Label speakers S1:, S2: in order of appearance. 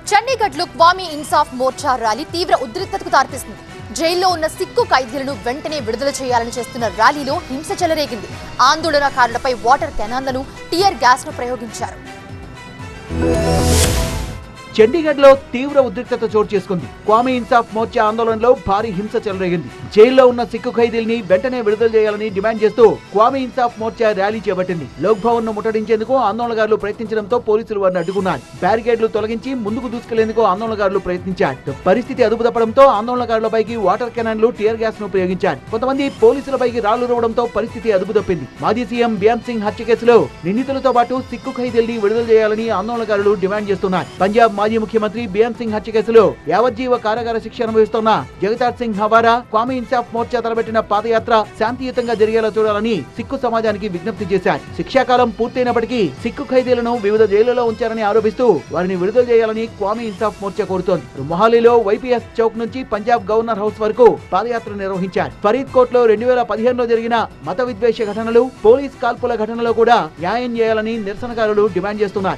S1: చండీగఢ్లో క్వామీ ఇన్సాఫ్ Morcha rally తీవ్ర ఉద్రిక్తతకు దారితీసింది. జైల్లో ఉన్న సిక్కు ఖైదీలను వెంటనే విడుదల చేయాలని చేస్తున్న ర్యాలీలో హింస చెలరేగింది. ఆందోళనకారులపై వాటర్ కెనాన్లను, టియర్ గ్యాస్ ను ప్రయోగించారు.
S2: చండీగఢ్లో తీవ్ర ఉద్రిక్తత చోటు చేసుకుంది. క్వామీ ఇన్సాఫ్ మోర్చా ఆందోళనలో భారీ హింస చెలరేగింది. జైల్లో ఉన్న సిక్కు ఖైదీల్ని వెంటనే విడుదల చేయాలని డిమాండ్ చేస్తూ క్వామీ ఇన్సాఫ్ మోర్చా ర్యాలీ చేపట్టింది. లోక్ భవన్ ను ముట్టడించేందుకు ఆందోళనకారులు ప్రయత్నించడంతో పోలీసులు వారిని అడ్డుకున్నారు. బ్యారికేడ్లు తొలగించి ముందుకు దూసుకెళ్లేందుకు ఆందోళనకారులు ప్రయత్నించారు. పరిస్థితి అదుపు తప్పడంతో ఆందోళనకారులపైకి వాటర్ కెనాన్లు, టియర్ గ్యాస్ ను ప్రయోగించారు. కొంతమంది పోలీసులపైకి రాళ్లు రువ్వడంతో పరిస్థితి అదుపు తప్పింది. మాజీ సీఎం బియాన్ సింగ్ హత్య కేసులో నిందితులతో పాటు సిక్కు ఖైదీల్ని విడుదల చేయాలని ఆందోళనకారులు డిమాండ్ చేస్తున్నారు. పంజాబ్ మాజీ ముఖ్యమంత్రి బియాన్ సింగ్ హత్య కేసులో యావజ్జీవ కారాగార శిక్ష అనుభవిస్తున్న జగతార్ సింగ్ హవారా క్వామీ ఇన్సాఫ్ మోర్చా తలపెట్టిన పాదయాత్ర శాంతియుతంగా జరిగేలా చూడాలని సిక్కు సమాజానికి విజ్ఞప్తి చేశారు. శిక్షాకాలం పూర్తయినప్పటికీ సిక్కు ఖైదీలను వివిధ జైళ్లలో ఉంచారని ఆరోపిస్తూ వారిని విడుదల చేయాలని క్వామీ ఇన్సాఫ్ మోర్చా కోరుతోంది. మొహాలీలో వైపీఎస్ చౌక్ నుంచి పంజాబ్ గవర్నర్ హౌస్ వరకు పాదయాత్ర నిర్వహించారు. ఫరీద్ కోట్ లో 2015లో జరిగిన మత విద్వేష ఘటనలు, పోలీస్ కాల్పుల ఘటనలో కూడా న్యాయం చేయాలని నిరసనకారులు డిమాండ్ చేస్తున్నారు.